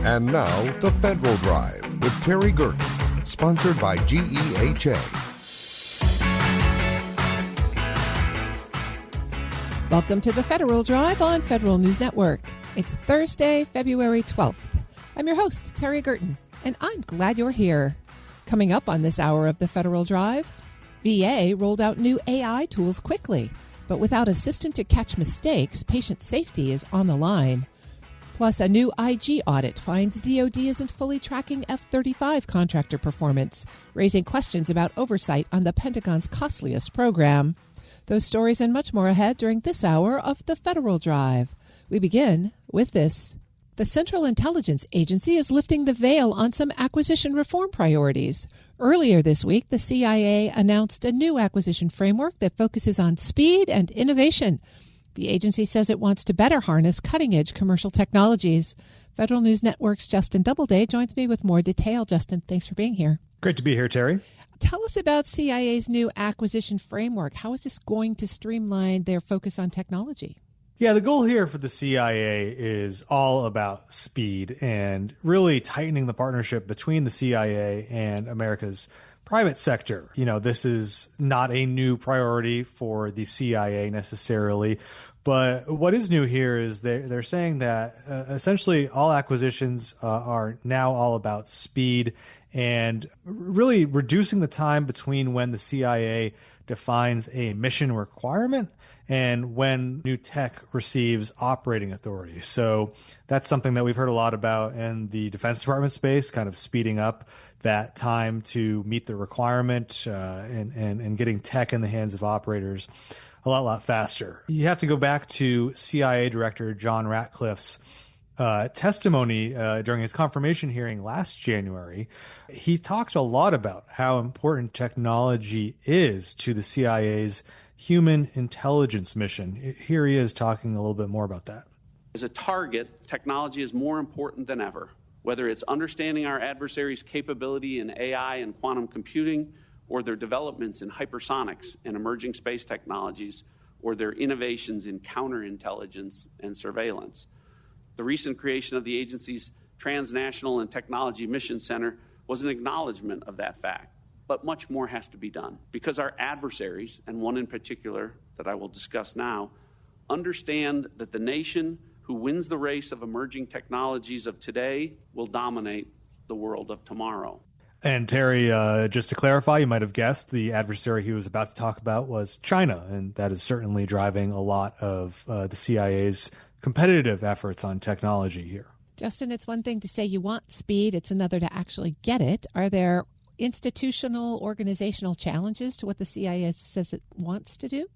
And now, The Federal Drive with Terry Gerton, sponsored by GEHA. Welcome to The Federal Drive on Federal News Network. It's Thursday, February 12th. I'm your host, Terry Gerton, and I'm glad you're here. Coming up on this hour of The Federal Drive, VA rolled out new AI tools quickly, but without a system to catch mistakes, patient safety is on the line. Plus, a new IG audit finds DoD isn't fully tracking F-35 contractor performance, raising questions about oversight on the Pentagon's costliest program. Those stories and much more ahead during this hour of The Federal Drive. We begin with this. The Central Intelligence Agency is lifting the veil on some acquisition reform priorities. Earlier this week, the CIA announced a new acquisition framework that focuses on speed and innovation. The agency says it wants to better harness cutting-edge commercial technologies. Federal News Network's Justin Doubleday joins me with more detail. Justin, thanks for being here. Great to be here, Terry. Tell us about CIA's new acquisition framework. How is this going to streamline their focus on technology? Yeah, the goal here for the CIA is all about speed and really tightening the partnership between the CIA and America's private sector. You know, this is not a new priority for the CIA necessarily, but what is new here is they're saying that essentially all acquisitions are now all about speed and really reducing the time between when the CIA defines a mission requirement and when new tech receives operating authority. So that's something that we've heard a lot about in the Defense Department space, kind of speeding up that time to meet the requirement and getting tech in the hands of operators a lot faster. You have to go back to CIA Director John Ratcliffe's testimony during his confirmation hearing last January. He talked a lot about how important technology is to the CIA's human intelligence mission. Here he is talking a little bit more about that. As a target, technology is more important than ever. Whether it's understanding our adversaries' capability in AI and quantum computing, or their developments in hypersonics and emerging space technologies, or their innovations in counterintelligence and surveillance. The recent creation of the agency's Transnational and Technology Mission Center was an acknowledgement of that fact. But much more has to be done because our adversaries, and one in particular that I will discuss now, understand that the nation who wins the race of emerging technologies of today will dominate the world of tomorrow. And Terry, just to clarify, you might have guessed the adversary he was about to talk about was China, and that is certainly driving a lot of the CIA's competitive efforts on technology here. Justin, it's one thing to say you want speed. It's another to actually get it. Are there institutional, organizational challenges to what the CIA says it wants to do?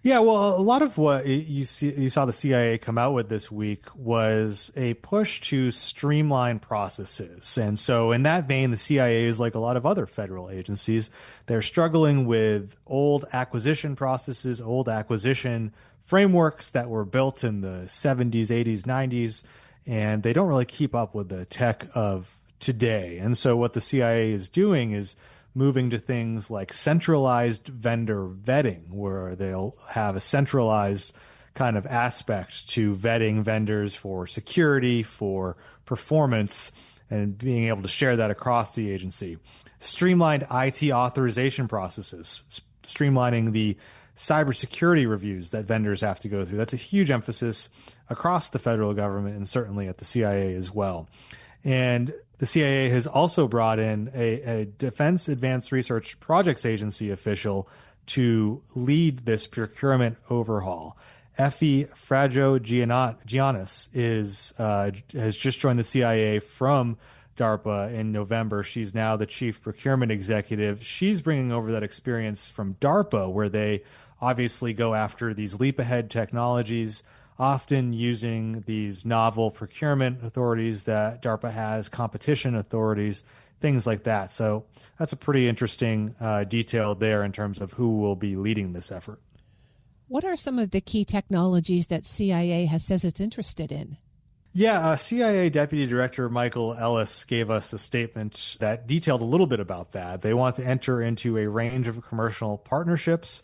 Yeah, well, a lot of what you saw the CIA come out with this week was a push to streamline processes. And so in that vein, the CIA is like a lot of other federal agencies. They're struggling with old acquisition processes, old acquisition frameworks that were built in the 70s, 80s, 90s, and they don't really keep up with the tech of today. And so what the CIA is doing is moving to things like centralized vendor vetting, where they'll have a centralized kind of aspect to vetting vendors for security, for performance, and being able to share that across the agency. Streamlined IT authorization processes, streamlining the cybersecurity reviews that vendors have to go through. That's a huge emphasis across the federal government and certainly at the CIA as well. And the CIA has also brought in a Defense Advanced Research Projects Agency official to lead this procurement overhaul. Effie Fraggio-Giannis has just joined the CIA from DARPA in November. She's now the chief procurement executive. She's bringing over that experience from DARPA, where they obviously go after these leap-ahead technologies, often using these novel procurement authorities that DARPA has, competition authorities, things like that. So that's a pretty interesting detail there in terms of who will be leading this effort. What are some of the key technologies that CIA says it's interested in? Yeah, CIA Deputy Director Michael Ellis gave us a statement that detailed a little bit about that. They want to enter into a range of commercial partnerships,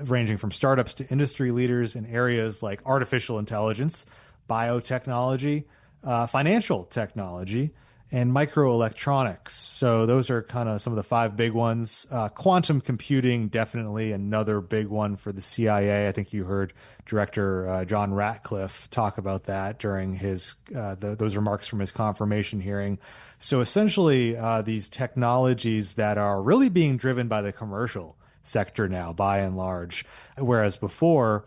ranging from startups to industry leaders in areas like artificial intelligence, biotechnology, financial technology, and microelectronics. So those are kind of some of the 5 big ones. Quantum computing, definitely another big one for the CIA. I think you heard Director John Ratcliffe talk about that during his those remarks from his confirmation hearing. So essentially, these technologies that are really being driven by the commercial sector now, by and large, whereas before,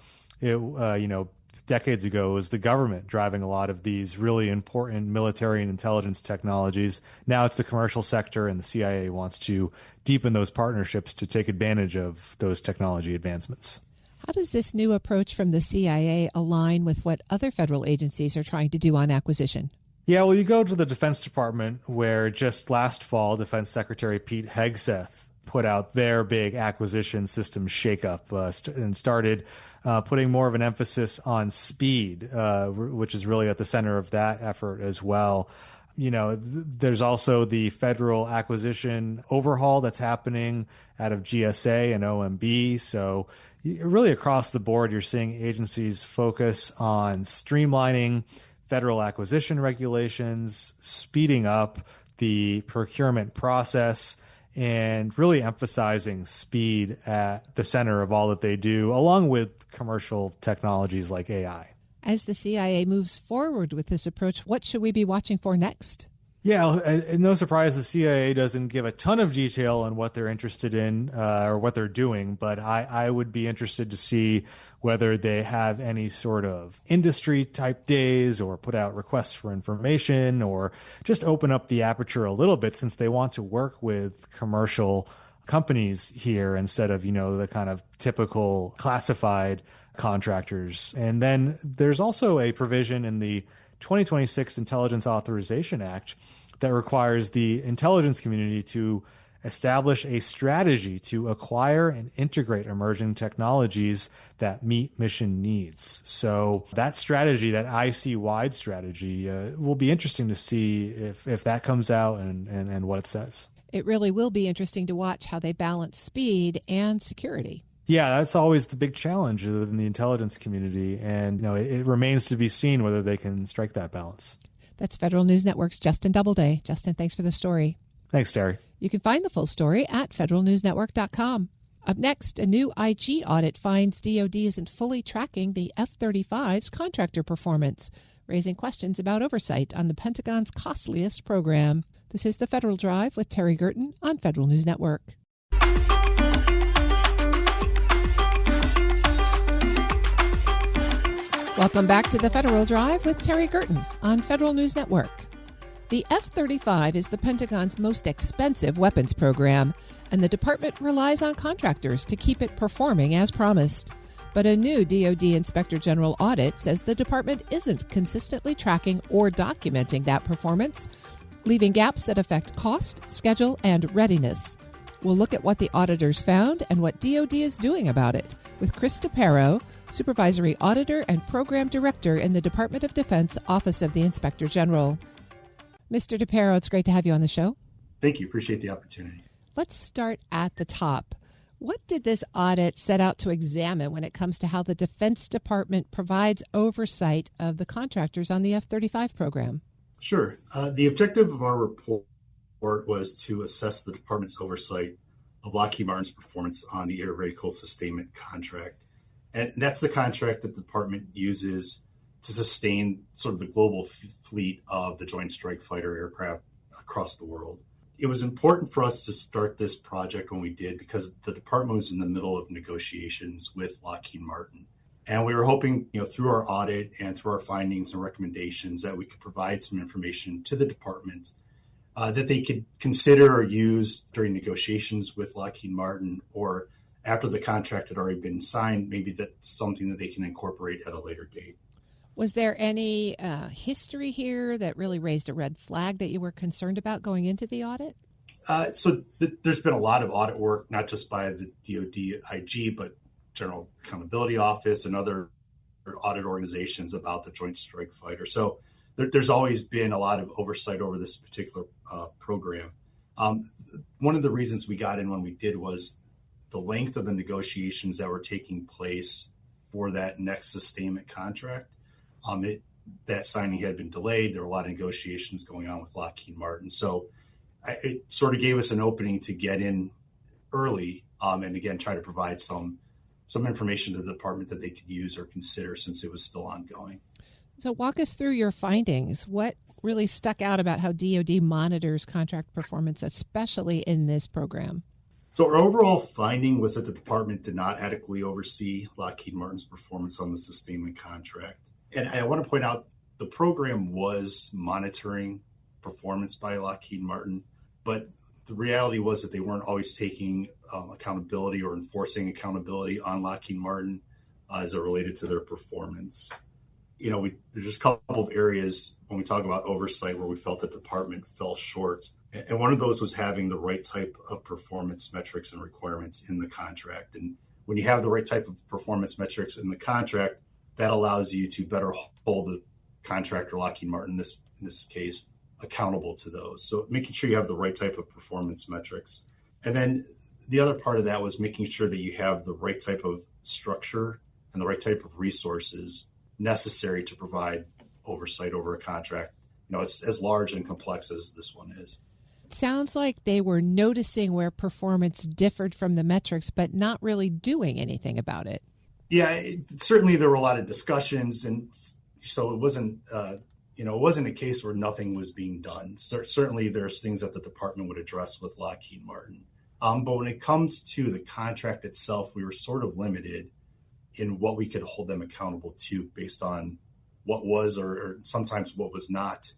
decades ago, it was the government driving a lot of these really important military and intelligence technologies. Now it's the commercial sector, and the CIA wants to deepen those partnerships to take advantage of those technology advancements. How does this new approach from the CIA align with what other federal agencies are trying to do on acquisition? Yeah, well, you go to the Defense Department, where just last fall, Defense Secretary Pete Hegseth put out their big acquisition system shakeup and started putting more of an emphasis on speed, which is really at the center of that effort as well. There's also the federal acquisition overhaul that's happening out of GSA and OMB. So really across the board, you're seeing agencies focus on streamlining federal acquisition regulations, speeding up the procurement process, and really emphasizing speed at the center of all that they do, along with commercial technologies like AI. As the CIA moves forward with this approach, what should we be watching for next? Yeah, no surprise the CIA doesn't give a ton of detail on what they're interested in or what they're doing, but I would be interested to see whether they have any sort of industry-type days or put out requests for information or just open up the aperture a little bit, since they want to work with commercial companies here instead of, the kind of typical classified contractors. And then there's also a provision in the 2026 Intelligence Authorization Act that requires the intelligence community to establish a strategy to acquire and integrate emerging technologies that meet mission needs. So that strategy, that IC-wide strategy, will be interesting to see if that comes out and what it says. It really will be interesting to watch how they balance speed and security. Yeah, that's always the big challenge in the intelligence community. And, it remains to be seen whether they can strike that balance. That's Federal News Network's Justin Doubleday. Justin, thanks for the story. Thanks, Terry. You can find the full story at federalnewsnetwork.com. Up next, a new IG audit finds DoD isn't fully tracking the F-35's contractor performance, raising questions about oversight on the Pentagon's costliest program. This is The Federal Drive with Terry Gerton on Federal News Network. Welcome back to The Federal Drive with Terry Gerton on Federal News Network. The F-35 is the Pentagon's most expensive weapons program, and the department relies on contractors to keep it performing as promised. But a new DoD Inspector General audit says the department isn't consistently tracking or documenting that performance, leaving gaps that affect cost, schedule, and readiness. We'll look at what the auditors found and what DoD is doing about it with Chris DePero, Supervisory Auditor and Program Director in the Department of Defense Office of the Inspector General. Mr. DePero, it's great to have you on the show. Thank you. Appreciate the opportunity. Let's start at the top. What did this audit set out to examine when it comes to how the Defense Department provides oversight of the contractors on the F-35 program? Sure. The objective of our report was to assess the department's oversight of Lockheed Martin's performance on the air vehicle sustainment contract. And that's the contract that the department uses to sustain sort of the global fleet of the Joint Strike Fighter aircraft across the world. It was important for us to start this project when we did because the department was in the middle of negotiations with Lockheed Martin. And we were hoping, through our audit and through our findings and recommendations that we could provide some information to the department that they could consider or use during negotiations with Lockheed Martin, or after the contract had already been signed, maybe that's something that they can incorporate at a later date. Was there any history here that really raised a red flag that you were concerned about going into the audit? There's been a lot of audit work, not just by the DoD IG, but General Accountability Office and other audit organizations about the Joint Strike Fighter. So there's always been a lot of oversight over this particular program. One of the reasons we got in when we did was the length of the negotiations that were taking place for that next sustainment contract. that signing had been delayed. There were a lot of negotiations going on with Lockheed Martin. So it sort of gave us an opening to get in early and again, try to provide some information to the department that they could use or consider since it was still ongoing. So walk us through your findings. What really stuck out about how DoD monitors contract performance, especially in this program? So our overall finding was that the department did not adequately oversee Lockheed Martin's performance on the sustainment contract. And I want to point out the program was monitoring performance by Lockheed Martin, but the reality was that they weren't always taking accountability or enforcing accountability on Lockheed Martin as it related to their performance. There's just a couple of areas when we talk about oversight where we felt the department fell short. And one of those was having the right type of performance metrics and requirements in the contract. And when you have the right type of performance metrics in the contract, that allows you to better hold the contractor, Lockheed Martin, in this case, accountable to those. So making sure you have the right type of performance metrics. And then the other part of that was making sure that you have the right type of structure and the right type of resources necessary to provide oversight over a contract. It's as large and complex as this one is. Sounds like they were noticing where performance differed from the metrics, but not really doing anything about it. Yeah, certainly there were a lot of discussions, and so it wasn't, it wasn't a case where nothing was being done. Certainly there's things that the department would address with Lockheed Martin. But when it comes to the contract itself, we were sort of limited in what we could hold them accountable to based on what was or sometimes what was not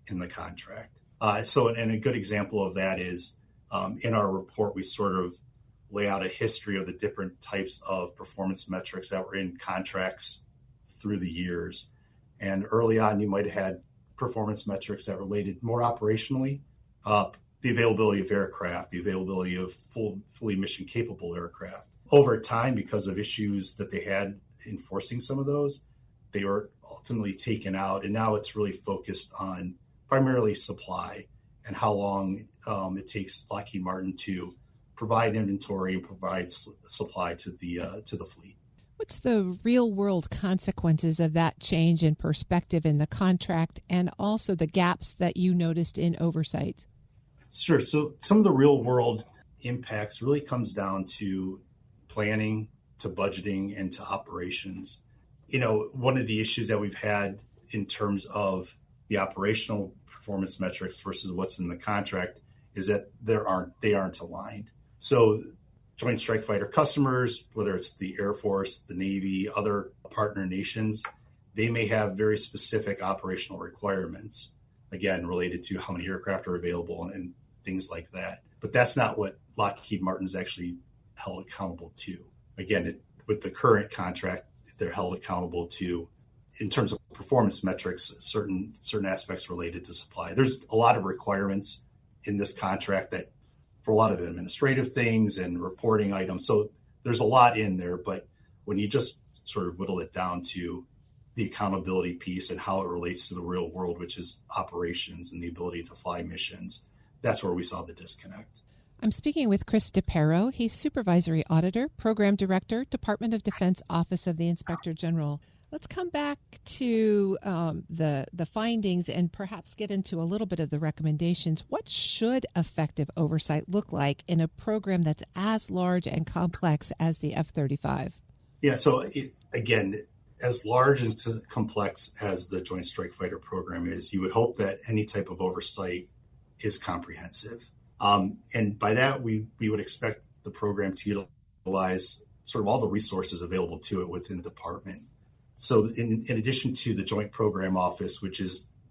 in the contract. And a good example of that is in our report, we sort of lay out a history of the different types of performance metrics that were in contracts through the years. And early on, you might have had performance metrics that related more operationally, the availability of aircraft, the availability of fully mission-capable aircraft. Over time, because of issues that they had enforcing some of those, they were ultimately taken out. And now it's really focused on primarily supply and how long it takes Lockheed Martin to provide inventory and provide supply to the fleet. What's the real-world consequences of that change in perspective in the contract and also the gaps that you noticed in oversight? Sure. So some of the real-world impacts really comes down to planning, to budgeting, and to operations. One of the issues that we've had in terms of the operational performance metrics versus what's in the contract is that they aren't aligned. So Joint Strike Fighter customers, whether it's the Air Force, the Navy, other partner nations, they may have very specific operational requirements, again, related to how many aircraft are available and things like that. But that's not what Lockheed Martin is actually held accountable to. Again, with the current contract, they're held accountable to, in terms of performance metrics, certain aspects related to supply. There's a lot of requirements in this contract that for a lot of administrative things and reporting items. So there's a lot in there, but when you just sort of whittle it down to the accountability piece and how it relates to the real world, which is operations and the ability to fly missions, that's where we saw the disconnect. I'm speaking with Chris DePero. He's Supervisory Auditor, Program Director, Department of Defense, Office of the Inspector General. Let's come back to the findings and perhaps get into a little bit of the recommendations. What should effective oversight look like in a program that's as large and complex as the F-35? Yeah, so again, as large and complex as the Joint Strike Fighter program is, you would hope that any type of oversight is comprehensive. And by that, we would expect the program to utilize sort of all the resources available to it within the department. So in addition to the Joint Program Office,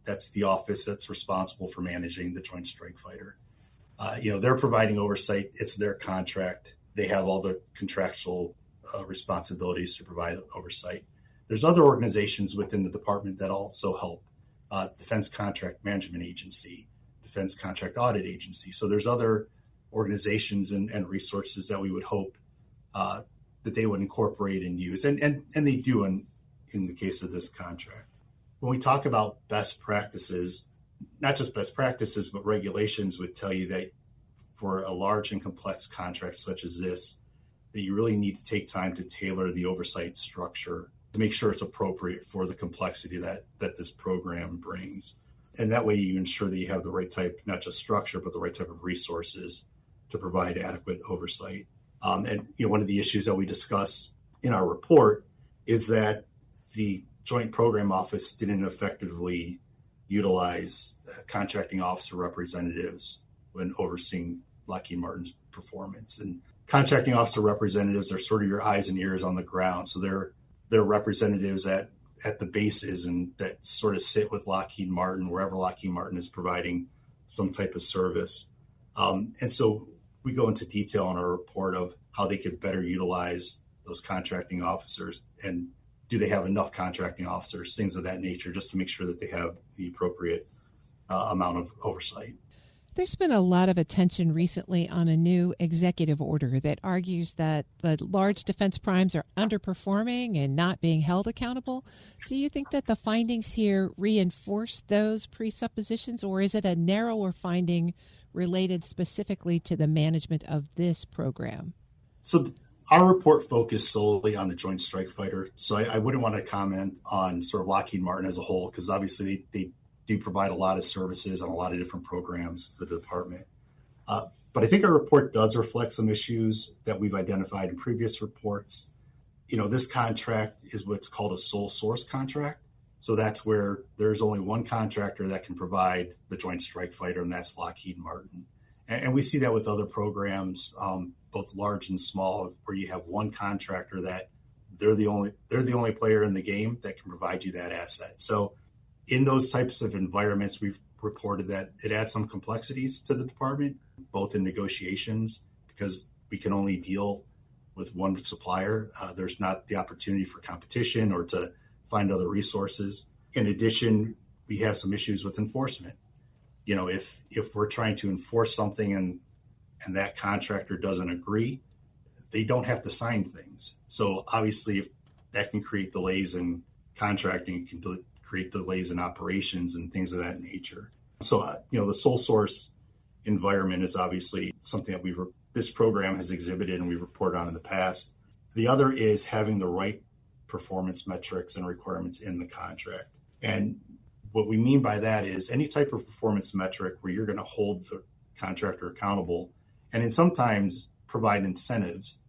that's the office that's responsible for managing the Joint Strike Fighter. They're providing oversight. It's their contract. They have all the contractual responsibilities to provide oversight. There's other organizations within the department that also help. Defense Contract Management Agency, Defense Contract Audit Agency. So there's other organizations and resources that we would hope that they would incorporate and use. And they do in the case of this contract. When we talk about best practices, not just best practices, but regulations would tell you that for a large and complex contract such as this, that you really need to take time to tailor the oversight structure to make sure it's appropriate for the complexity that this program brings. And that way you ensure that you have the right type, not just structure, but the right type of resources to provide adequate oversight. And one of the issues that we discuss in our report is that the Joint Program Office didn't effectively utilize contracting officer representatives when overseeing Lockheed Martin's performance. And contracting officer representatives are sort of your eyes and ears on the ground. So they're representatives at the bases and that sort of sit with Lockheed Martin, wherever Lockheed Martin is providing some type of service. And so we go into detail in our report of how they could better utilize those contracting officers, and do they have enough contracting officers, things of that nature, just to make sure that they have the appropriate amount of oversight. There's been a lot of attention recently on a new executive order that argues that the large defense primes are underperforming and not being held accountable. Do you think that the findings here reinforce those presuppositions, or is it a narrower finding related specifically to the management of this program? So our report focused solely on the Joint Strike Fighter. So I wouldn't want to comment on sort of Lockheed Martin as a whole, because obviously they do provide a lot of services on a lot of different programs to the department. But I think our report does reflect some issues that we've identified in previous reports. This contract is what's called a sole source contract. So that's where there's only one contractor that can provide the Joint Strike Fighter, and that's Lockheed Martin. And we see that with other programs, both large and small, where you have one contractor that they're the only player in the game that can provide you that asset. So in those types of environments, we've reported that it adds some complexities to the department, both in negotiations, because we can only deal with one supplier. There's not the opportunity for competition or to find other resources. In addition, we have some issues with enforcement. If we're trying to enforce something and that contractor doesn't agree, they don't have to sign things. So obviously, if that can create delays in contracting, it can create delays in operations and things of that nature. So, the sole source environment is obviously something that this program has exhibited and we've reported on in the past. The other is having the right performance metrics and requirements in the contract. And what we mean by that is any type of performance metric where you're going to hold the contractor accountable and then sometimes provide incentives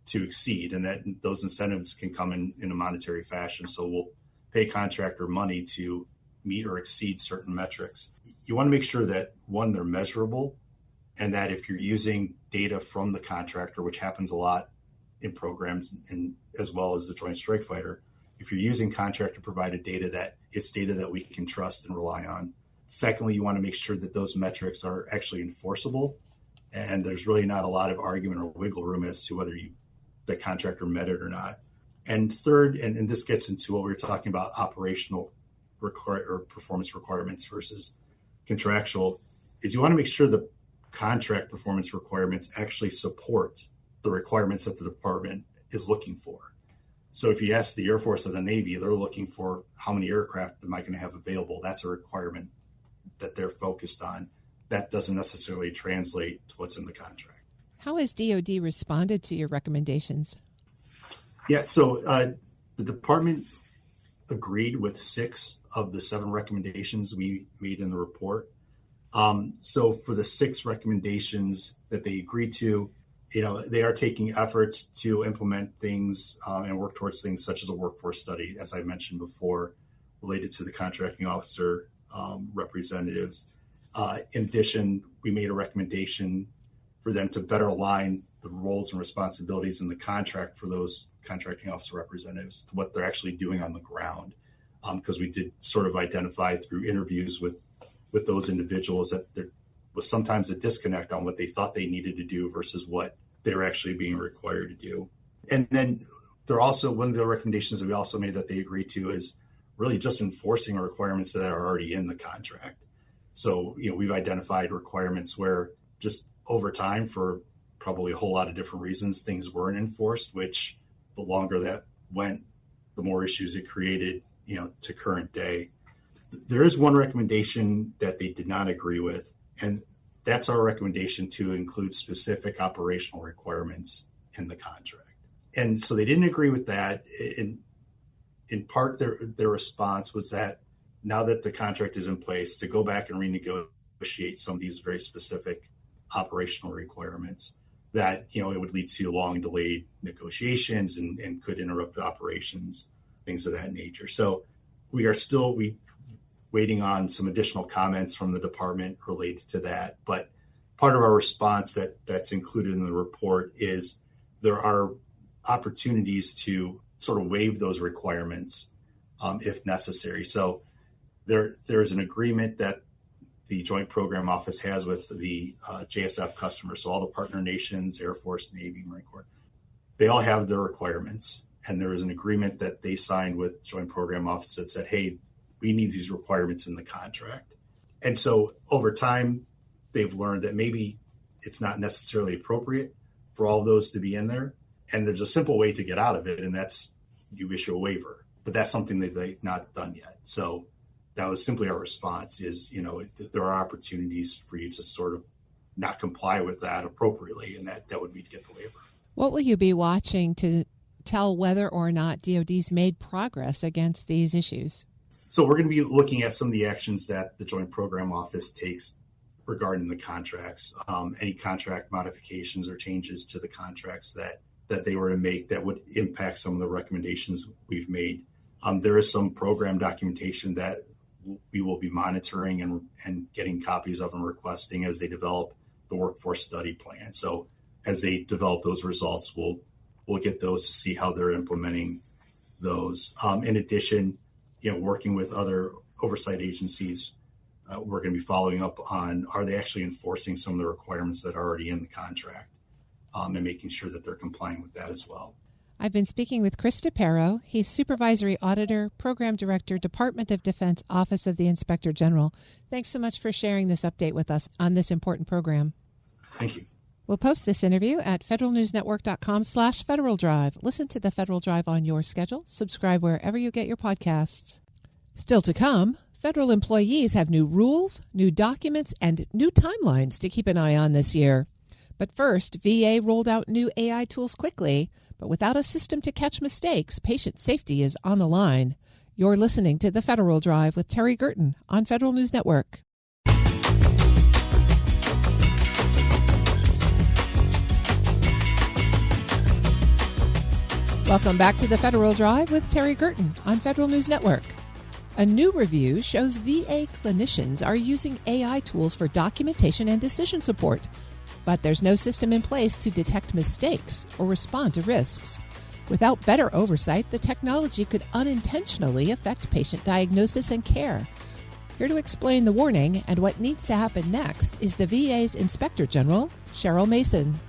to exceed, and that those incentives can come in a monetary fashion. So we'll pay contractor money to meet or exceed certain metrics. You want to make sure that, one, they're measurable, and that if you're using data from the contractor, which happens a lot in programs and as well as the Joint Strike Fighter, if you're using contractor provided data, that it's data that we can trust and rely on. Secondly, you want to make sure that those metrics are actually enforceable, and there's really not a lot of argument or wiggle room as to whether the contractor met it or not. And third, and this gets into what we were talking about, operational or performance requirements versus contractual, is you want to make sure the contract performance requirements actually support the requirements that the department is looking for. So if you ask the Air Force or the Navy, they're looking for how many aircraft am I going to have available? That's a requirement that they're focused on. That doesn't necessarily translate to what's in the contract. How has DoD responded to your recommendations? Yeah, so the department agreed with 6 of the 7 recommendations we made in the report. So for the 6 recommendations that they agreed to, they are taking efforts to implement things and work towards things such as a workforce study, as I mentioned before, related to the contracting officer representatives. In addition, we made a recommendation for them to better align the roles and responsibilities in the contract for those contracting officer representatives to what they're actually doing on the ground. Because we did sort of identify through interviews with those individuals that there was sometimes a disconnect on what they thought they needed to do versus what they're actually being required to do. And then they're also, one of the recommendations that we also made that they agreed to is really just enforcing requirements that are already in the contract. So, we've identified requirements where just over time, for probably a whole lot of different reasons, things weren't enforced, which the longer that went, the more issues it created, to current day. There is one recommendation that they did not agree with, and that's our recommendation to include specific operational requirements in the contract. And so they didn't agree with that. And in part, their response was that now that the contract is in place, to go back and renegotiate some of these very specific operational requirements, that it would lead to long delayed negotiations and could interrupt operations, things of that nature. So we are still waiting on some additional comments from the department related to that. But part of our response that's included in the report is there are opportunities to sort of waive those requirements if necessary. So there's an agreement that the Joint Program Office has with the JSF customers, so all the partner nations, Air Force, Navy, Marine Corps. They all have their requirements, and there is an agreement that they signed with Joint Program Office that said, hey, we need these requirements in the contract. And so over time, they've learned that maybe it's not necessarily appropriate for all of those to be in there. And there's a simple way to get out of it, and that's you issue a waiver. But that's something that they've not done yet. So that was simply our response is, there are opportunities for you to sort of not comply with that appropriately, and that would be to get the waiver. What will you be watching to tell whether or not DOD's made progress against these issues? So we're going to be looking at some of the actions that the Joint Program Office takes regarding the contracts, any contract modifications or changes to the contracts that they were to make that would impact some of the recommendations we've made. There is some program documentation that we will be monitoring and getting copies of and requesting as they develop the workforce study plan. So as they develop those results, we'll get those to see how they're implementing those. In addition, working with other oversight agencies, we're going to be following up on, are they actually enforcing some of the requirements that are already in the contract, and making sure that they're complying with that as well. I've been speaking with Chris DePero. He's Supervisory Auditor, Program Director, Department of Defense, Office of the Inspector General. Thanks so much for sharing this update with us on this important program. Thank you. We'll post this interview at federalnewsnetwork.com/Federal Drive. Listen to the Federal Drive on your schedule. Subscribe wherever you get your podcasts. Still to come, federal employees have new rules, new documents, and new timelines to keep an eye on this year. But first, VA rolled out new AI tools quickly, but without a system to catch mistakes, patient safety is on the line. You're listening to the Federal Drive with Terry Gerton on Federal News Network. Welcome back to the Federal Drive with Terry Gerton on Federal News Network. A new review shows VA clinicians are using AI tools for documentation and decision support, but there's no system in place to detect mistakes or respond to risks. Without better oversight, the technology could unintentionally affect patient diagnosis and care. Here to explain the warning and what needs to happen next is the VA's Inspector General, Cheryl Mason.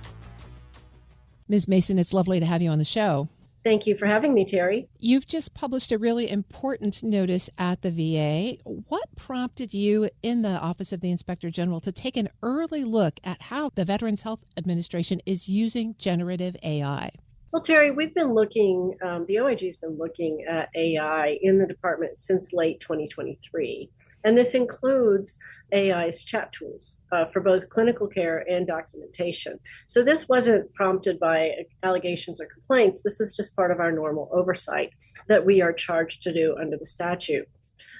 Ms. Mason, it's lovely to have you on the show. Thank you for having me, Terry. You've just published a really important notice at the VA. What prompted you in the Office of the Inspector General to take an early look at how the Veterans Health Administration is using generative AI? Well, Terry, we've been looking, the OIG's been looking at AI in the department since late 2023. And this includes AI's chat tools for both clinical care and documentation. So this wasn't prompted by allegations or complaints. This is just part of our normal oversight that we are charged to do under the statute.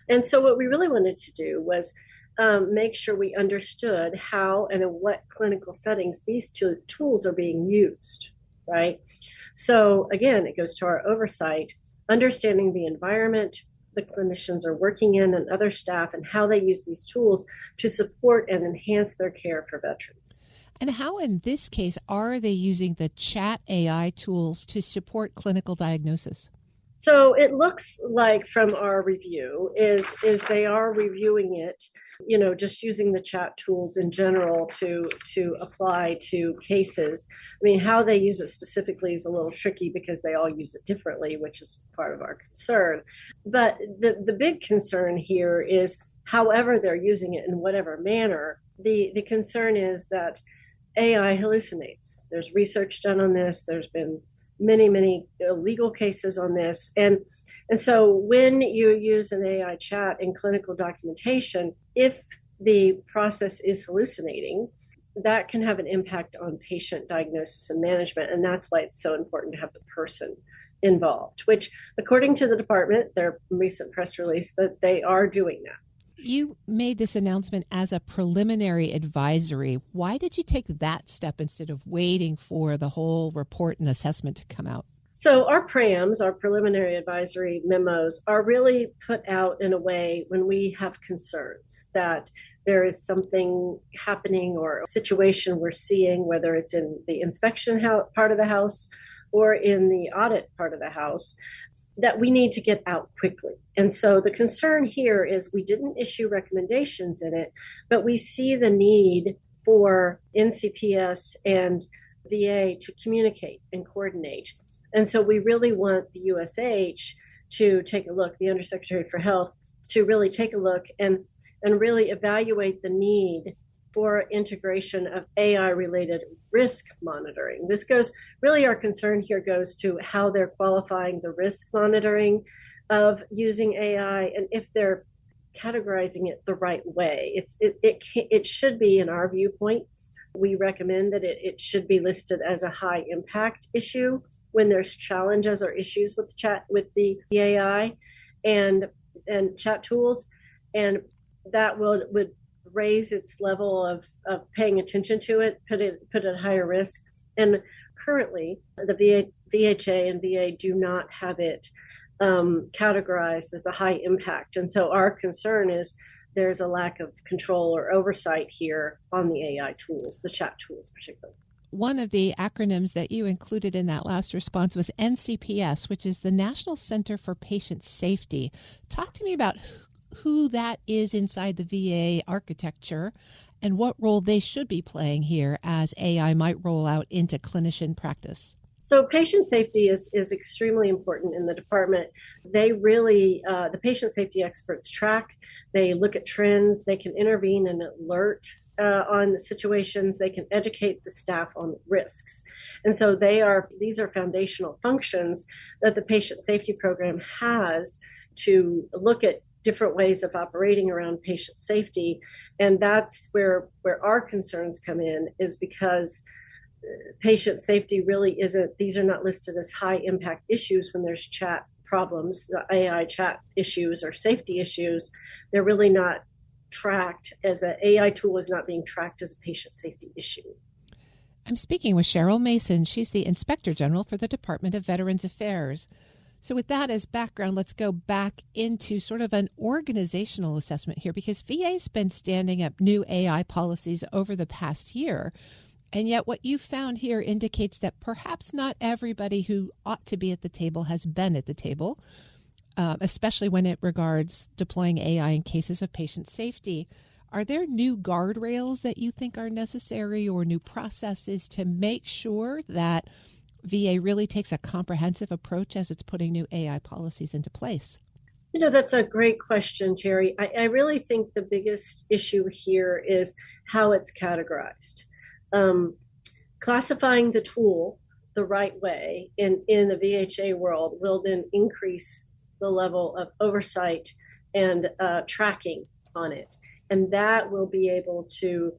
And so what we really wanted to do was make sure we understood how and in what clinical settings these two tools are being used, right? So again, it goes to our oversight, understanding the environment the clinicians are working in and other staff and how they use these tools to support and enhance their care for veterans. And how, in this case, are they using the chat AI tools to support clinical diagnosis? So it looks like from our review is they are reviewing it, just using the chat tools in general to apply to cases. I mean, how they use it specifically is a little tricky because they all use it differently, which is part of our concern. But the big concern here is however they're using it in whatever manner, the concern is that AI hallucinates. There's research done on this. There's been many legal cases on this. And so when you use an AI chat in clinical documentation, if the process is hallucinating, that can have an impact on patient diagnosis and management. And that's why it's so important to have the person involved, which according to the department, their recent press release, that they are doing that. You made this announcement as a preliminary advisory. Why did you take that step instead of waiting for the whole report and assessment to come out? So our PRAMs, our preliminary advisory memos, are really put out in a way when we have concerns that there is something happening or a situation we're seeing, whether it's in the inspection part of the house or in the audit part of the house, that we need to get out quickly. And so the concern here is we didn't issue recommendations in it, but we see the need for NCPS and VA to communicate and coordinate. And so we really want the USH to take a look, the Undersecretary for Health, to really take a look and really evaluate the need for integration of AI-related risk monitoring. This goes, really our concern here goes to how they're qualifying the risk monitoring of using AI and if they're categorizing it the right way. It should be, in our viewpoint, we recommend that it should be listed as a high impact issue when there's challenges or issues with the AI and chat tools, and that would raise its level of paying attention to it, put it at higher risk. And currently, the VHA and VA do not have it categorized as a high impact. And so our concern is there's a lack of control or oversight here on the AI tools, the chat tools particularly. One of the acronyms that you included in that last response was NCPS, which is the National Center for Patient Safety. Talk to me about who that is inside the VA architecture and what role they should be playing here as AI might roll out into clinician practice. So patient safety is extremely important in the department. They really, the patient safety experts track, they look at trends, they can intervene and alert on situations, they can educate the staff on risks. And so these are foundational functions that the patient safety program has to look at different ways of operating around patient safety. And that's where our concerns come in, is because patient safety really isn't, these are not listed as high impact issues when there's chat problems, the AI chat issues or safety issues. They're really not tracked as an AI tool is not being tracked as a patient safety issue. I'm speaking with Cheryl Mason. She's the Inspector General for the Department of Veterans Affairs. So with that as background, let's go back into sort of an organizational assessment here, because VA's been standing up new AI policies over the past year. And yet what you found here indicates that perhaps not everybody who ought to be at the table has been at the table, especially when it regards deploying AI in cases of patient safety. Are there new guardrails that you think are necessary or new processes to make sure that VA really takes a comprehensive approach as it's putting new AI policies into place? You know, that's a great question, Terry. I really think the biggest issue here is how it's categorized. Classifying the tool the right way in the VHA world will then increase the level of oversight and tracking on it. And that will be able to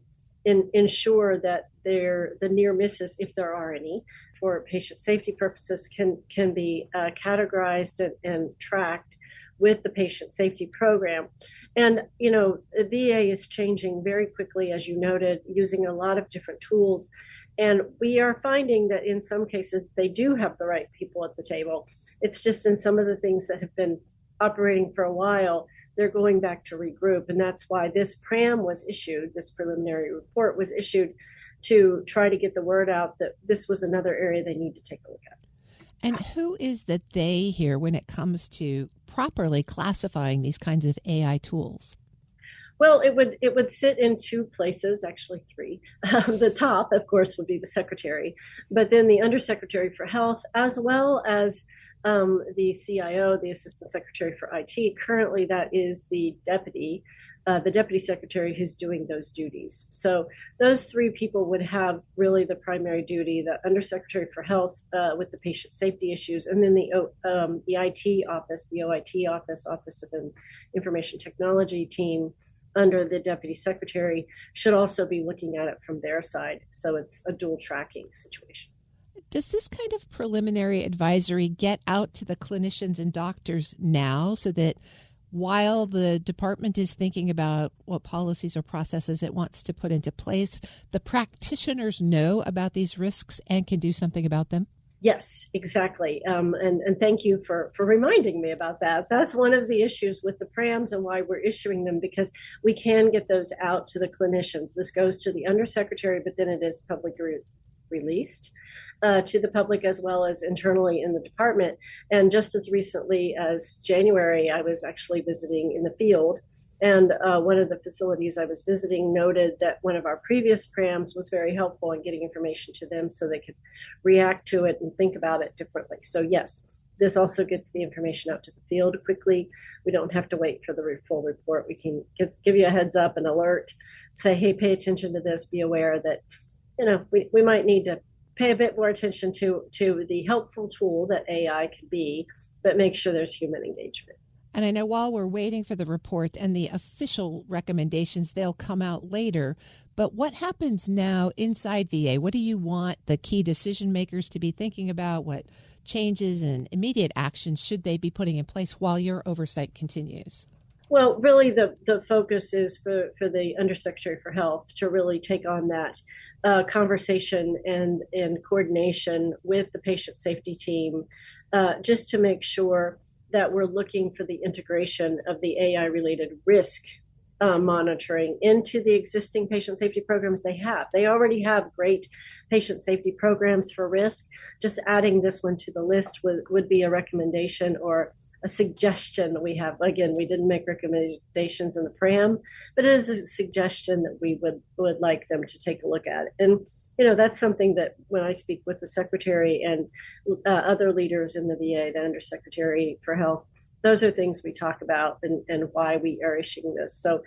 ensure that the near misses, if there are any, for patient safety purposes can be categorized and tracked with the patient safety program. And, you know, the VA is changing very quickly, as you noted, using a lot of different tools. And we are finding that in some cases, they do have the right people at the table. It's just in some of the things that have been operating for a while, they're going back to regroup. And that's why this PRAM was issued, this preliminary report was issued to try to get the word out that this was another area they need to take a look at. And who is the they here when it comes to properly classifying these kinds of AI tools? Well, it would sit in two places, actually three. The top, of course, would be the secretary, but then the Undersecretary for Health, as well as the CIO, the Assistant Secretary for IT. Currently, that is the deputy secretary who's doing those duties. So those three people would have really the primary duty: the Undersecretary for Health with the patient safety issues, and then the IT office, the OIT office, Office of Information Technology team under the Deputy Secretary should also be looking at it from their side. So it's a dual tracking situation. Does this kind of preliminary advisory get out to the clinicians and doctors now so that while the department is thinking about what policies or processes it wants to put into place, the practitioners know about these risks and can do something about them? Yes, exactly. And thank you for reminding me about that. That's one of the issues with the PRAMs and why we're issuing them, because we can get those out to the clinicians. This goes to the undersecretary, but then it is publicly released to the public as well as internally in the department. And just as recently as January, I was actually visiting in the field. And one of the facilities I was visiting noted that one of our previous PRAMs was very helpful in getting information to them so they could react to it and think about it differently. So yes, this also gets the information out to the field quickly. We don't have to wait for the full report. We can give you a heads up, an alert, say, hey, pay attention to this, be aware that, we might need to pay a bit more attention to the helpful tool that AI can be, but make sure there's human engagement. And I know while we're waiting for the report and the official recommendations, they'll come out later. But what happens now inside VA? What do you want the key decision makers to be thinking about? What changes and immediate actions should they be putting in place while your oversight continues? Well, really, the focus is for the Undersecretary for Health to really take on that conversation and coordination with the patient safety team, just to make sure that we're looking for the integration of the AI-related risk monitoring into the existing patient safety programs they have. They already have great patient safety programs for risk. Just adding this one to the list would be a recommendation or a suggestion we have. Again, we didn't make recommendations in the PRAM, but it is a suggestion that we would like them to take a look at. And, that's something that when I speak with the Secretary and other leaders in the VA, the Undersecretary for Health, those are things we talk about and why we are issuing this. So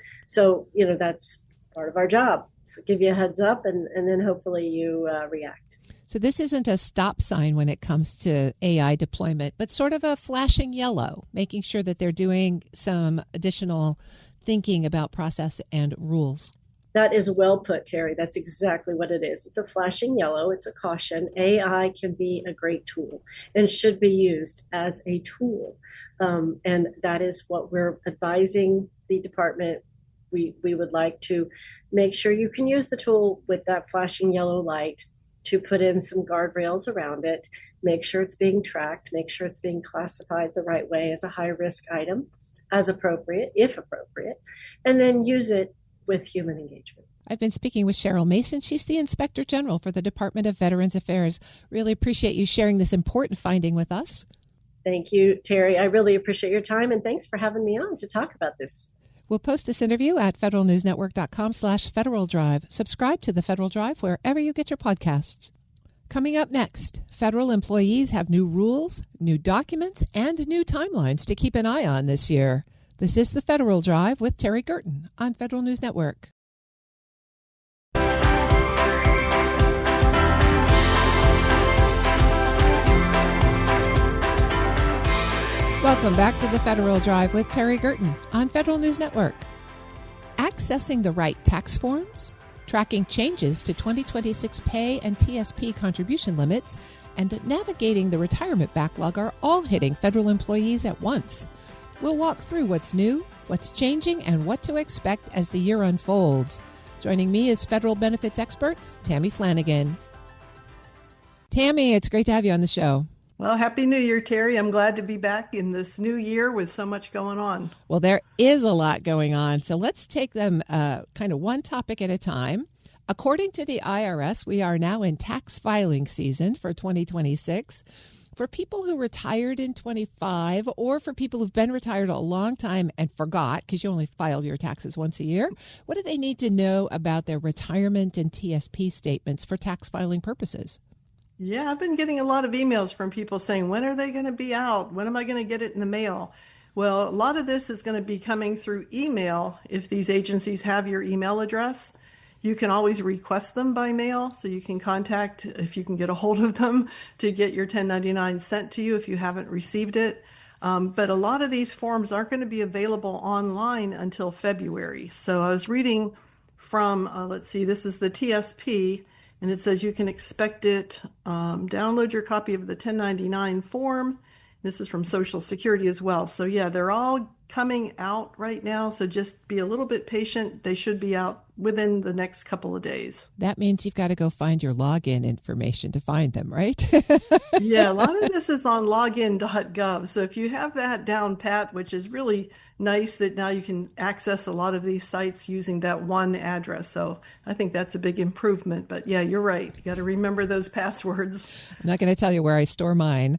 that's part of our job. So give you a heads up and then hopefully you react. So this isn't a stop sign when it comes to AI deployment, but sort of a flashing yellow, making sure that they're doing some additional thinking about process and rules. That is well put, Terry. That's exactly what it is. It's a flashing yellow. It's a caution. AI can be a great tool and should be used as a tool. And that is what we're advising the department. We would like to make sure you can use the tool with that flashing yellow light to put in some guardrails around it, make sure it's being tracked, make sure it's being classified the right way as a high-risk item, as appropriate, if appropriate, and then use it with human engagement. I've been speaking with Cheryl Mason. She's the Inspector General for the Department of Veterans Affairs. Really appreciate you sharing this important finding with us. Thank you, Terry. I really appreciate your time, and thanks for having me on to talk about this. We'll post this interview at federalnewsnetwork.com/Federal Drive. Subscribe to the Federal Drive wherever you get your podcasts. Coming up next, federal employees have new rules, new documents, and new timelines to keep an eye on this year. This is the Federal Drive with Terry Gerton on Federal News Network. Welcome back to the Federal Drive with Terry Gerton on Federal News Network. Accessing the right tax forms, tracking changes to 2026 pay and TSP contribution limits, and navigating the retirement backlog are all hitting federal employees at once. We'll walk through what's new, what's changing, and what to expect as the year unfolds. Joining me is federal benefits expert Tammy Flanagan. Tammy, it's great to have you on the show. Well, Happy New Year, Terry. I'm glad to be back in this new year with so much going on. Well, there is a lot going on. So let's take them kind of one topic at a time. According to the IRS, we are now in tax filing season for 2026. For people who retired in 25 or for people who've been retired a long time and forgot, because you only file your taxes once a year, what do they need to know about their retirement and TSP statements for tax filing purposes? Yeah, I've been getting a lot of emails from people saying, when are they going to be out? When am I going to get it in the mail? Well, a lot of this is going to be coming through email. If these agencies have your email address, you can always request them by mail. So you can contact, if you can get a hold of them, to get your 1099 sent to you if you haven't received it. But a lot of these forms aren't going to be available online until February. So I was reading from, this is the TSP. And it says you can expect it, download your copy of the 1099 form. This is from Social Security as well. So yeah, they're all coming out right now. So just be a little bit patient. They should be out within the next couple of days. That means you've got to go find your login information to find them, right? Yeah, a lot of this is on login.gov. So if you have that down pat, which is really nice that now you can access a lot of these sites using that one address. So I think that's a big improvement. But yeah, you're right. You got to remember those passwords. I'm not going to tell you where I store mine.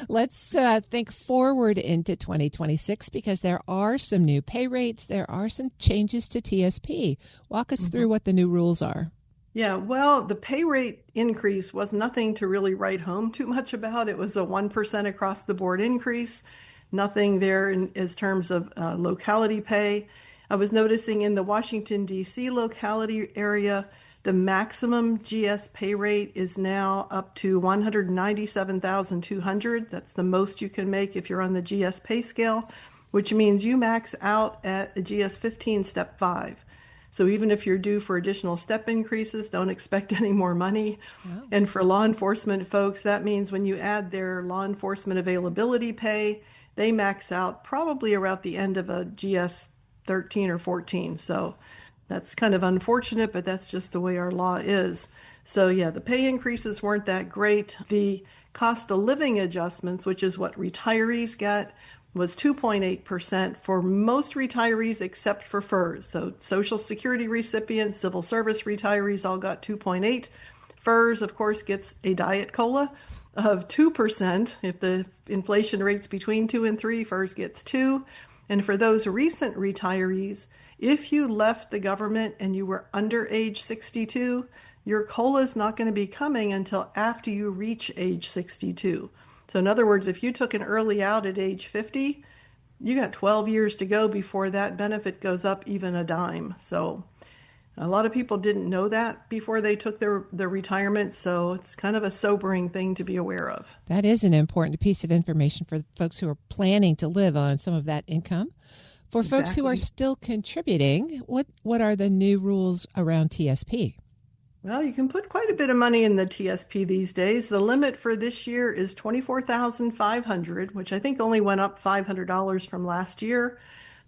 Let's think forward into 2026 because there are some new pay rates. There are some changes to TSP. Walk us through what the new rules are. Yeah, well, the pay rate increase was nothing to really write home too much about. It was a 1% across the board increase. Nothing there in terms of locality pay. I was noticing in the Washington, D.C. locality area, the maximum GS pay rate is now up to $197,200. That's the most you can make if you're on the GS pay scale, which means you max out at a GS 15 step 5. So even if you're due for additional step increases, don't expect any more money. Wow. And for law enforcement folks, that means when you add their law enforcement availability pay, they max out probably around the end of a GS 13 or 14. So that's kind of unfortunate, but that's just the way our law is. So yeah, the pay increases weren't that great. The cost of living adjustments, which is what retirees get, was 2.8% for most retirees except for FERS. So Social Security recipients, civil service retirees all got 2.8. FERS, of course, gets a diet COLA of 2%. If the inflation rate's between 2 and 3, FERS gets 2. And for those recent retirees, if you left the government and you were under age 62, your COLA is not going to be coming until after you reach age 62. So in other words, if you took an early out at age 50, you got 12 years to go before that benefit goes up even a dime. So a lot of people didn't know that before they took their retirement. So it's kind of a sobering thing to be aware of. That is an important piece of information for folks who are planning to live on some of that income. For folks who are still contributing, what are the new rules around TSP? Well, you can put quite a bit of money in the TSP these days. The limit for this year is $24,500, which I think only went up $500 from last year.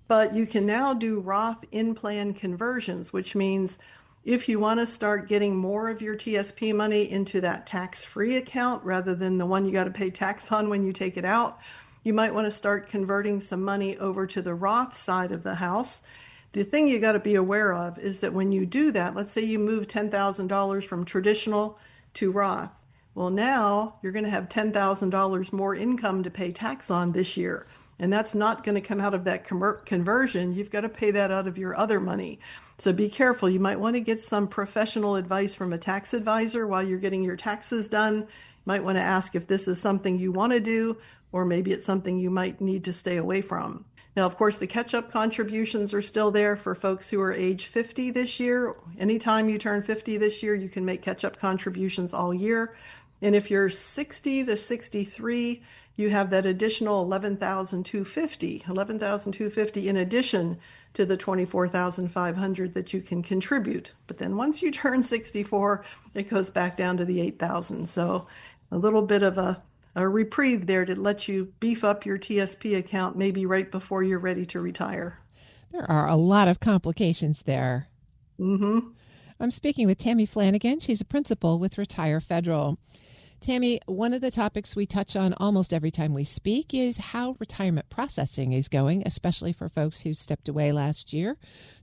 But you can now do Roth in-plan conversions, which means if you want to start getting more of your TSP money into that tax-free account rather than the one you got to pay tax on when you take it out, you might want to start converting some money over to the Roth side of the house. The thing you got to be aware of is that when you do that, let's say you move $10,000 from traditional to Roth. Well, now you're going to have $10,000 more income to pay tax on this year. And that's not going to come out of that conversion. You've got to pay that out of your other money. So be careful. You might want to get some professional advice from a tax advisor while you're getting your taxes done. You might want to ask if this is something you want to do, or maybe it's something you might need to stay away from. Now, of course, the catch-up contributions are still there for folks who are age 50 this year. Anytime you turn 50 this year, you can make catch-up contributions all year. And if you're 60 to 63, you have that additional $11,250 in addition to the $24,500 that you can contribute. But then once you turn 64, it goes back down to the $8,000. So a little bit of a reprieve there to let you beef up your TSP account maybe right before you're ready to retire. There are a lot of complications there. Mm-hmm. I'm speaking with Tammy Flanagan. She's a principal with Retire Federal. Tammy, one of the topics we touch on almost every time we speak is how retirement processing is going, especially for folks who stepped away last year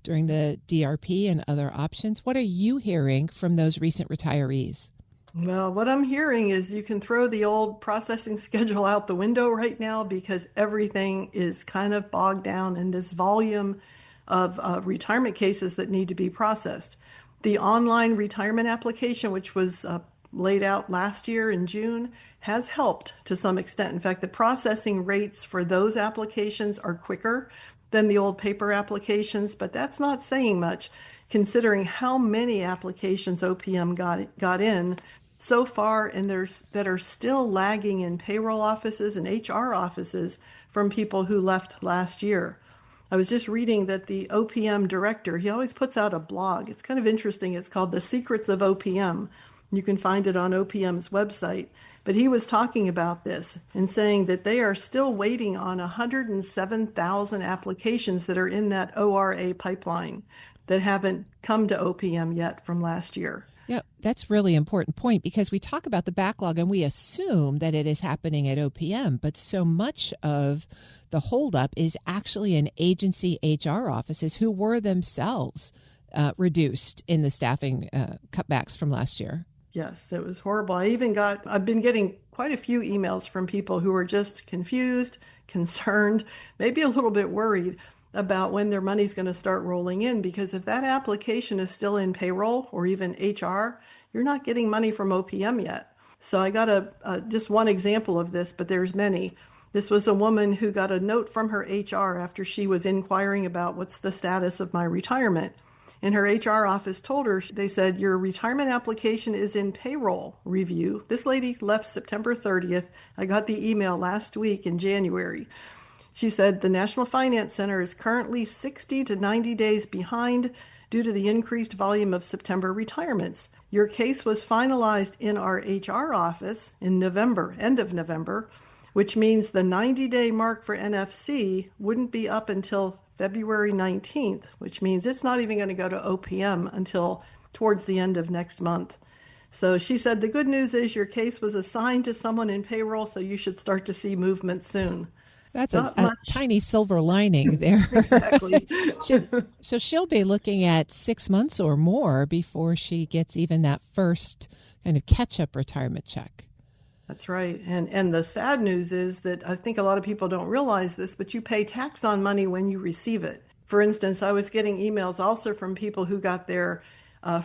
during the DRP and other options. What are you hearing from those recent retirees? Well, what I'm hearing is you can throw the old processing schedule out the window right now because everything is kind of bogged down in this volume of retirement cases that need to be processed. The online retirement application, which was laid out last year in June, has helped to some extent. In fact, the processing rates for those applications are quicker than the old paper applications, but that's not saying much considering how many applications OPM got in so far, and there's that are still lagging in payroll offices and HR offices from people who left last year. I was just reading that the OPM director, he always puts out a blog. It's kind of interesting. It's called The Secrets of OPM. You can find it on OPM's website. But he was talking about this and saying that they are still waiting on 107,000 applications that are in that ORA pipeline that haven't come to OPM yet from last year. Yeah, that's really important point, because we talk about the backlog and we assume that it is happening at OPM, but so much of the holdup is actually in agency HR offices who were themselves reduced in the staffing cutbacks from last year. Yes, it was horrible. I've been getting quite a few emails from people who are just confused, concerned, maybe a little bit worried about when their money's going to start rolling in, because if that application is still in payroll or even HR, you're not getting money from OPM yet. So I got just one example of this, but there's many. This was a woman who got a note from her HR after she was inquiring about what's the status of my retirement. And her HR office told her, they said, your retirement application is in payroll review. This lady left September 30th. I got the email last week in January. She said, the National Finance Center is currently 60 to 90 days behind due to the increased volume of September retirements. Your case was finalized in our HR office in November, end of November, which means the 90-day mark for NFC wouldn't be up until February 19th, which means it's not even going to go to OPM until towards the end of next month. So she said, the good news is your case was assigned to someone in payroll, so you should start to see movement soon. That's a tiny silver lining there. Exactly. So she'll be looking at 6 months or more before she gets even that first kind of catch-up retirement check. That's right. And the sad news is that I think a lot of people don't realize this, but you pay tax on money when you receive it. For instance, I was getting emails also from people who got their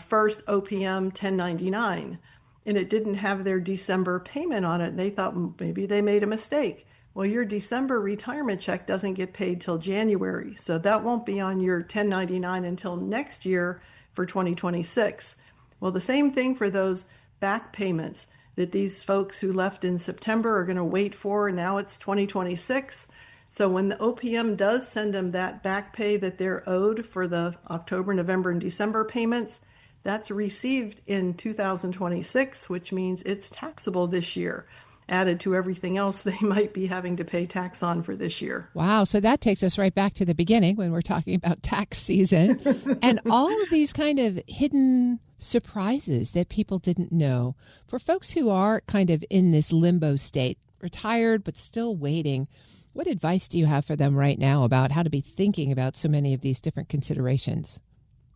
first OPM 1099, and it didn't have their December payment on it. And they thought maybe they made a mistake. Well, your December retirement check doesn't get paid till January, so that won't be on your 1099 until next year for 2026. Well, the same thing for those back payments that these folks who left in September are going to wait for. Now it's 2026. So when the OPM does send them that back pay that they're owed for the October, November, and December payments, that's received in 2026, which means it's taxable this year, added to everything else they might be having to pay tax on for this year. Wow. So that takes us right back to the beginning when we're talking about tax season and all of these kind of hidden surprises that people didn't know. For folks who are kind of in this limbo state, retired but still waiting, what advice do you have for them right now about how to be thinking about so many of these different considerations?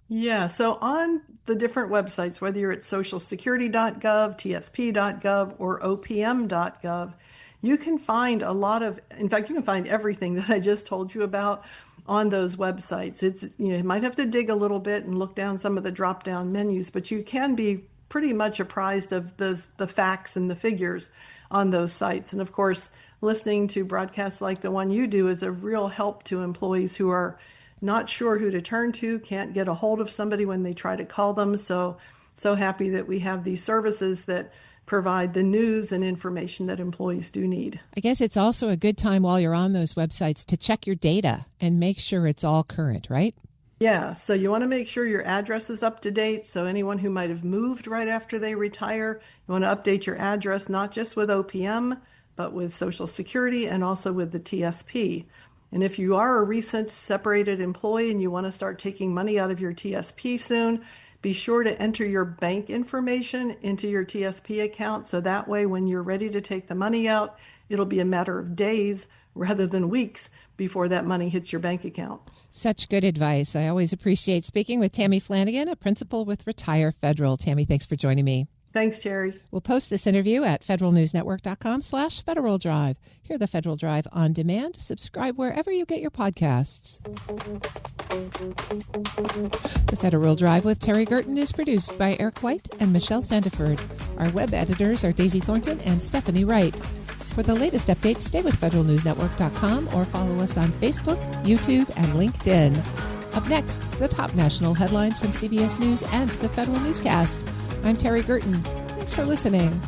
Yeah, so on the different websites, whether you're at socialsecurity.gov, tsp.gov, or opm.gov, you can find you can find everything that I just told you about on those websites. You might have to dig a little bit and look down some of the drop-down menus, but you can be pretty much apprised of the facts and the figures on those sites. And of course, listening to broadcasts like the one you do is a real help to employees who are not sure who to turn to, can't get a hold of somebody when they try to call them. So happy that we have these services that provide the news and information that employees do need. I guess it's also a good time while you're on those websites to check your data and make sure it's all current, right? Yeah, so you want to make sure your address is up to date. So anyone who might have moved right after they retire, you want to update your address, not just with OPM, but with Social Security and also with the TSP. And if you are a recent separated employee and you want to start taking money out of your TSP soon, be sure to enter your bank information into your TSP account. So that way, when you're ready to take the money out, it'll be a matter of days rather than weeks before that money hits your bank account. Such good advice. I always appreciate speaking with Tammy Flanagan, a principal with Retire Federal. Tammy, thanks for joining me. Thanks, Terry. We'll post this interview at federalnewsnetwork.com/Federal Drive. Hear the Federal Drive on demand. Subscribe wherever you get your podcasts. The Federal Drive with Terry Gerton is produced by Eric White and Michelle Sandiford. Our web editors are Daisy Thornton and Stephanie Wright. For the latest updates, stay with federalnewsnetwork.com or follow us on Facebook, YouTube, and LinkedIn. Up next, the top national headlines from CBS News and the Federal Newscast. I'm Terry Gerton. Thanks for listening.